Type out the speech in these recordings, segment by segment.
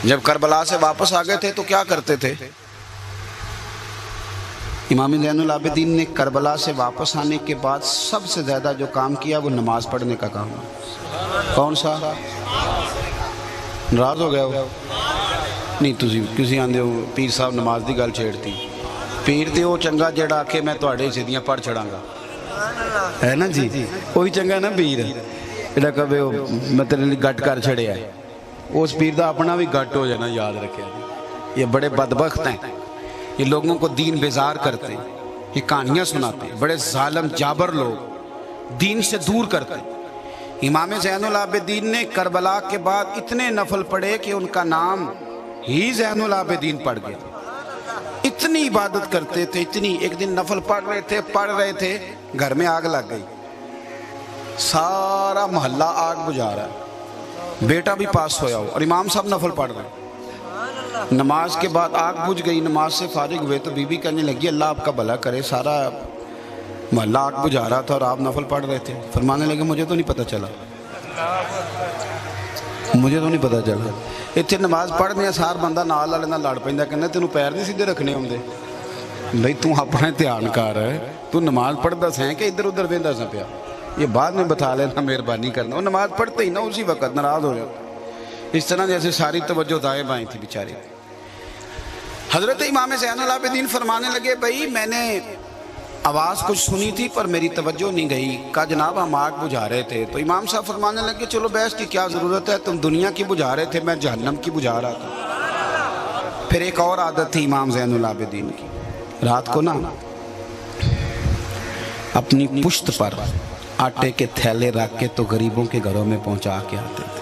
جب کربلا سے واپس آ گئے تھے تو کیا کرتے تھے؟ امام زین العابدین نے کربلا سے واپس آنے کے بعد سب سے زیادہ جو کام کیا وہ نماز پڑھنے کا کام ہے۔ کون سا؟ ناراض ہو گیا ہو؟ نہیں تسی آندے ہو پیر صاحب نماز دی گل چھیڑتی، پیر تے وہ چنگا جڑا آکھے میں تواڈے سیدیاں پڑھ چھڑاں گا، ہے نا جی؟ وہی چنگا نا پیر جڑا کبھی میں تیرے لیے گٹ کر چھڑیا ہے، اس پیر دا اپنا بھی گٹ ہو جانا یاد رکھے۔ یہ بڑے بدبخت ہیں، یہ لوگوں کو دین بیزار کرتے ہیں، یہ کہانیاں سناتے ہیں، بڑے ظالم جابر لوگ دین سے دور کرتے ہیں۔ امام زین العابدین نے کربلا کے بعد اتنے نفل پڑھے کہ ان کا نام ہی زین العابدین پڑ گیا۔ اتنی عبادت کرتے تھے، اتنی، ایک دن نفل پڑھ رہے تھے گھر میں آگ لگ گئی، سارا محلہ آگ بجھا رہا ہے، بیٹا بھی پاس ہویا ہو اور امام صاحب نفل پڑھ رہے ہیں۔ نماز کے بعد آگ بجھ گئی، نماز سے فارغ ہوئے تو بی بی کہنے لگی اللہ آپ کا بھلا کرے، سارا محلہ آگ بجھا رہا تھا اور آپ نفل پڑھ رہے تھے۔ فرمانے لگے مجھے تو نہیں پتہ چلا، مجھے تو نہیں پتہ چلا۔ اتنے نماز پڑھنے سار بندہ نال والے نال لڑ پیندا، کہنا تینوں پیر نہیں سیدھے رکھنے ہوندے، بھئی تو اپنا دھیان کر، تو نماز پڑھدا سیں کہ ادھر ادھر ویندا سا پیا، یہ بعد میں بتا لینا مہربانی کرنا۔ وہ نماز پڑھتے ہی نا اسی وقت ناراض ہو جاتا، اس طرح جیسے ساری توجہ دائیں بائیں تھی بیچارے۔ حضرت امام زین العابدین فرمانے لگے بھئی میں نے آواز کچھ سنی تھی پر میری توجہ نہیں گئی، کہا جناب ہم آگ بجھا رہے تھے۔ تو امام صاحب فرمانے لگے چلو بحث کی کیا ضرورت ہے، تم دنیا کی بجھا رہے تھے، میں جہنم کی بجھا رہا تھا۔ پھر ایک اور عادت تھی امام زین العابدین کی، رات کو نا اپنی پشت پر آٹے کے تھیلے رکھ کے تو غریبوں کے گھروں میں پہنچا کے آتے تھے۔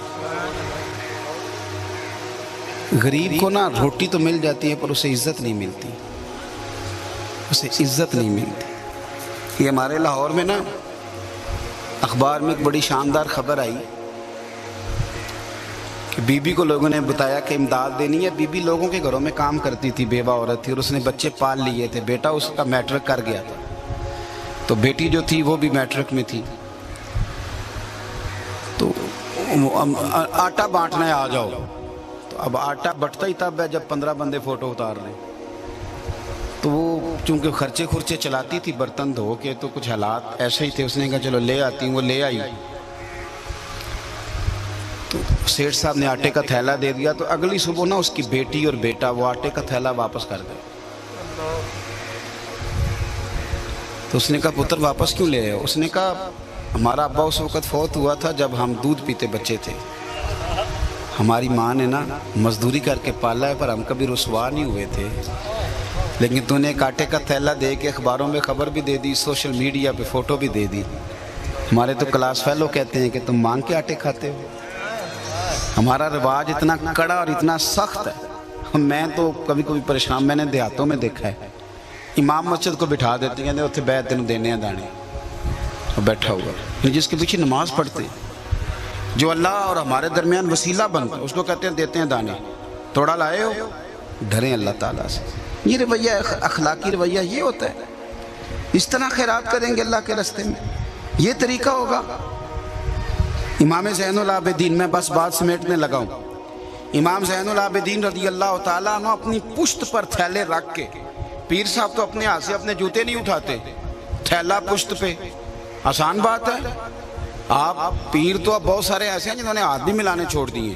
غریب کو نا روٹی تو مل جاتی ہے پر اسے عزت نہیں ملتی، اسے عزت نہیں ملتی۔ یہ ہمارے لاہور میں نا اخبار میں ایک بڑی شاندار خبر آئی کہ بی بی کو لوگوں نے بتایا کہ امداد دینی ہے، بی بی لوگوں کے گھروں میں کام کرتی تھی، بیوہ عورت تھی اور اس نے بچے پال لیے تھے، بیٹا اس کا میٹرک کر گیا تھا، تو بیٹی جو تھی وہ بھی میٹرک میں تھی، تو آٹا بانٹنا ہے آ جاؤ، تو اب آٹا بٹتا ہی تب ہے جب 15 بندے فوٹو اتار لیں، تو وہ چونکہ خرچے چلاتی تھی برتن دھو کے، تو کچھ حالات ایسے ہی تھے، اس نے کہا چلو لے آتی ہوں، وہ لے آئی، تو سیٹھ صاحب نے آٹے کا تھیلا دے دیا، تو اگلی صبح نا اس کی بیٹی اور بیٹا وہ آٹے کا تھیلا واپس کر گئے۔ تو اس نے کہا پتر واپس کیوں لے آئے ہو؟ اس نے کہا ہمارا ابا اس وقت فوت ہوا تھا جب ہم دودھ پیتے بچے تھے، ہماری ماں نے نا مزدوری کر کے پالا ہے پر ہم کبھی رسوا نہیں ہوئے تھے، لیکن تو نے ایک آٹے کا تھیلا دے کے اخباروں میں خبر بھی دے دی، سوشل میڈیا پہ فوٹو بھی دے دی، ہمارے تو کلاس فیلو کہتے ہیں کہ تم مانگ کے آٹے کھاتے ہو۔ ہمارا رواج اتنا کڑا اور اتنا سخت ہے، میں تو کبھی کبھی پریشان، میں نے دیہاتوں میں دیکھا ہے، امام مسجد کو بٹھا دیتے ہیں اتنے بیعت تینوں دینے ہیں دانے، اور بیٹھا ہوا جس کے پیچھے نماز پڑھتے جو اللہ اور ہمارے درمیان وسیلہ بنتا ہے اس کو کہتے ہیں دیتے ہیں دانے، توڑا لائے ہو ڈریں اللہ تعالیٰ سے۔ یہ رویہ اخلاقی رویہ یہ ہوتا ہے، اس طرح خیرات کریں گے اللہ کے راستے میں، یہ طریقہ ہوگا۔ امام زین العابدین، میں بس بات سمیٹنے لگا ہوں، امام زین العابدین رضی اللہ تعالیٰ عنہ اپنی پشت پر تھیلے رکھ کے، پیر صاحب تو اپنے ہاتھ سے اپنے جوتے نہیں اٹھاتے، تھیلا پشت پہ، آسان بات ہے۔ آپ پیر تو اب بہت سارے ایسے ہیں جنہوں نے ہاتھ بھی ملانے چھوڑ دیے،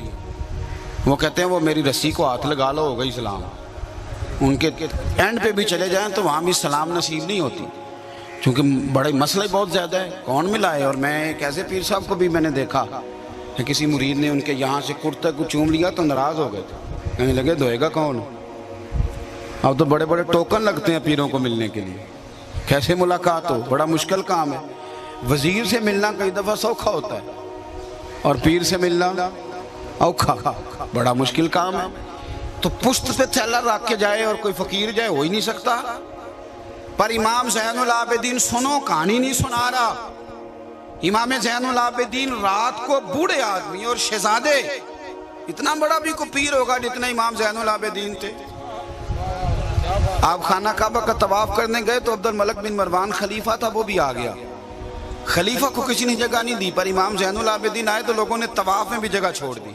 وہ کہتے ہیں وہ میری رسی کو ہاتھ لگا لو ہو گئی سلام، ان کے اینڈ پہ بھی چلے جائیں تو وہاں بھی سلام نصیب نہیں ہوتی، چونکہ بڑے مسئلہ بہت زیادہ ہے، کون ملائے۔ اور میں ایک ایسے پیر صاحب کو بھی میں نے دیکھا کہ کسی مرید نے ان کے یہاں سے کرتے کو چوم لیا تو ناراض ہو گئے تھے، کہنے لگے دھوئے گا کون؟ اب تو بڑے بڑے ٹوکن لگتے ہیں پیروں کو ملنے کے لیے، کیسے ملاقات ہو، بڑا مشکل کام ہے۔ وزیر سے ملنا کئی دفعہ سوکھا ہوتا ہے اور پیر سے ملنا اوکھا، بڑا مشکل کام ہے۔ تو پشت پہ تھیلا رکھ کے جائے اور کوئی فقیر جائے ہو ہی نہیں سکتا، پر امام زین العابدین سنو کہانی نہیں سنا رہا، امام زین العابدین رات کو بوڑھے آدمی اور شہزادے، اتنا بڑا بھی کوئی پیر ہوگا جتنا امام زین العابدین تھے۔ آپ خانہ کعبہ کا طواف کرنے گئے تو عبد الملک بن مروان خلیفہ تھا، وہ بھی آ گیا، خلیفہ کو کسی نے جگہ نہیں دی، پر امام زین العابدین آئے تو لوگوں نے طواف میں بھی جگہ چھوڑ دی۔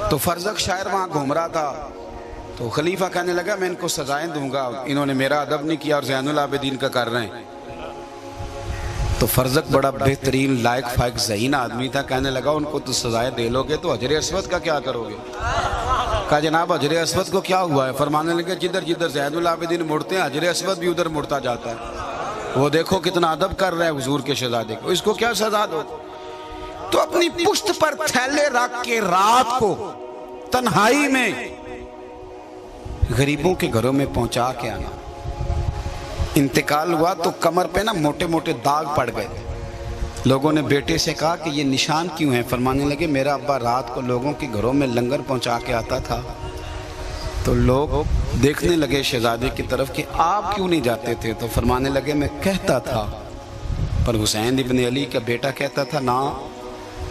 تو فرزق شاعر وہاں گھوم رہا تھا، تو خلیفہ کہنے لگا میں ان کو سزائیں دوں گا، انہوں نے میرا ادب نہیں کیا اور زین العابدین کا کر رہے ہیں۔ تو فرزق بڑا بہترین لائق فائق ذہین آدمی تھا، کہنے لگا ان کو تو سزائیں دے لو گے تو حجر اسود کا کیا کرو گے؟ کہا جناب حجر اسود کو کیا ہوا ہے؟ فرمانے لگے جدھر جدھر زین العابدین مڑتے ہیں حجر اسود بھی ادھر مڑتا جاتا ہے، وہ دیکھو کتنا ادب کر رہا ہے حضور کے شہزادے کو، اس کو کیا سزا دو؟ تو اپنی پشت پر تھیلے رکھ کے رات کو تنہائی میں غریبوں کے گھروں میں پہنچا کے آنا۔ انتقال ہوا تو کمر پہ نا موٹے موٹے داغ پڑ گئے۔ لوگوں نے بیٹے سے کہا کہ یہ نشان کیوں ہیں؟ فرمانے لگے میرا ابا رات کو لوگوں کے گھروں میں لنگر پہنچا کے آتا تھا، تو لوگ دیکھنے لگے شہزادے کی طرف کہ آپ کیوں نہیں جاتے تھے؟ تو فرمانے لگے میں کہتا تھا، پر حسین ابن علی کا بیٹا کہتا تھا نا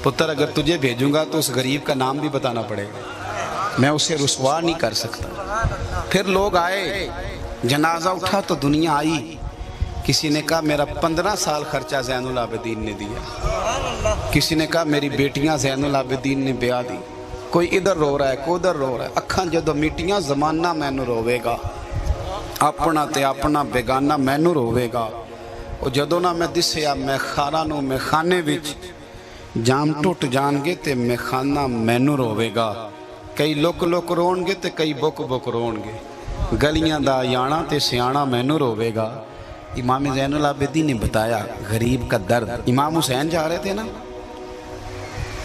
پتر اگر تجھے بھیجوں گا تو اس غریب کا نام بھی بتانا پڑے گا، میں اسے رسوا نہیں کر سکتا۔ پھر لوگ آئے، جنازہ اٹھا تو دنیا آئی، کسی نے کہا میرا 15 سال خرچہ زین العابدین نے دیا، کسی نے کہا میری بیٹیاں زین العابدین نے بیاہ دی، کوئی ادھر رو رہا ہے کوئی ادھر رو رہا ہے۔ اکھاں جدو میٹیاں زمانہ مینوں روے گا، اپنا تے اپنا بیگانہ مینوں روے گا، اور جدو نہ میں دسیا میں خارا نو میں خانے وچ جام ٹوٹ جان گے تے میں خانہ مینوں روے گا، کئی لک لک رون گے تے کئی بک بک رون گے، گلیاں دا یانا تے سیانا مینوں روے گا۔ امام زین العابدین نے بتایا غریب کا درد۔ امام حسین جا رہے تھے نا،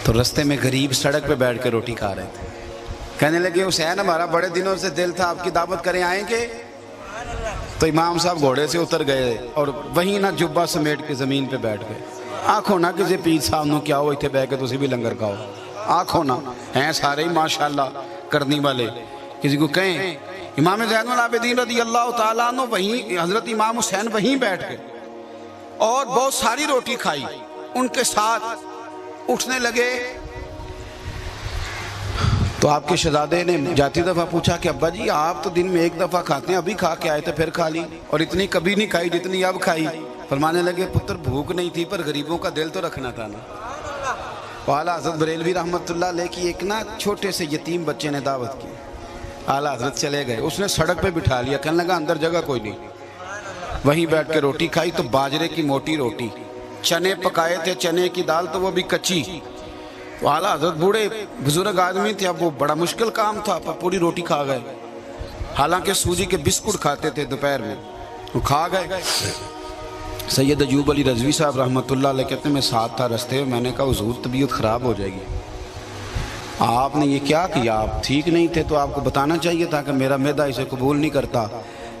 تو رستے میں غریب سڑک پہ بیٹھ کے روٹی کھا رہے تھے، کہنے لگے حسین ہمارا بڑے دنوں سے دل تھا آپ کی دعوت کریں، آئیں گے؟ تو امام صاحب گھوڑے سے اتر گئے اور وہیں نہ جبہ سمیٹ کے زمین پہ بیٹھ گئے۔ آنکھوں نہ کسی پیر صاحب نو کیا ہو اتنے بہ کے تسی بھی لنگر کھاؤ، آنکھوں نہ ہیں سارے ہی ماشاءاللہ کرنی والے، کسی کو کہیں امام زین العابدین رضی اللہ تعالیٰ عنہ وہیں، حضرت امام حسین وہیں بیٹھ گئے اور بہت ساری روٹی کھائی، ان کے ساتھ اٹھنے لگے۔ تو آپ کے شہزادے نے جاتی دفعہ پوچھا کہ ابا جی آپ تو دن میں ایک دفعہ کھاتے ہیں، ابھی کھا کے آئے تھے پھر کھا لی، اور اتنی کبھی نہیں کھائی جتنی اب کھائی۔ فرمانے لگے پتر بھوک نہیں تھی پر غریبوں کا دل تو رکھنا تھا نا۔ اعلیٰ حضرت بریلوی رحمۃ اللہ علیہ کی ایک نا چھوٹے سے یتیم بچے نے دعوت کی، اعلیٰ حضرت چلے گئے، اس نے سڑک پہ بٹھا لیا، کہنے لگا اندر جگہ کوئی نہیں، وہیں بیٹھ کے روٹی کھائی تو باجرے کی موٹی روٹی، چنے پکائے تھے چنے کی دال تو وہ بھی کچی۔ تو اعلیٰ حضرت بوڑھے بزرگ آدمی تھے، اب وہ بڑا مشکل کام تھا، پوری روٹی کھا گئے، حالانکہ سوجی کے بسکٹ کھاتے تھے دوپہر میں، وہ کھا گئے۔ سید ایوب علی رضوی صاحب رحمۃ اللہ علیہ کہتے ہیں میں ساتھ تھا رستے میں، میں نے کہا حضور طبیعت خراب ہو جائے گی، آپ نے یہ کیا کیا؟ آپ ٹھیک نہیں تھے تو آپ کو بتانا چاہیے تھا کہ میرا معدہ اسے قبول نہیں کرتا۔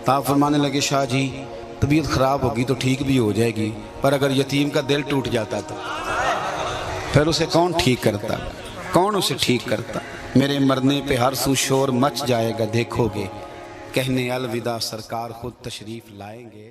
تو آپ فرمانے لگے شاہ جی طبیعت خراب ہوگی تو ٹھیک بھی ہو جائے گی، پر اگر یتیم کا دل ٹوٹ جاتا تو پھر اسے کون ٹھیک کرتا؟ کون اسے ٹھیک کرتا؟ میرے مرنے پہ ہر سو شور مچ جائے گا، دیکھو گے کہنے الوداع سرکار خود تشریف لائیں گے۔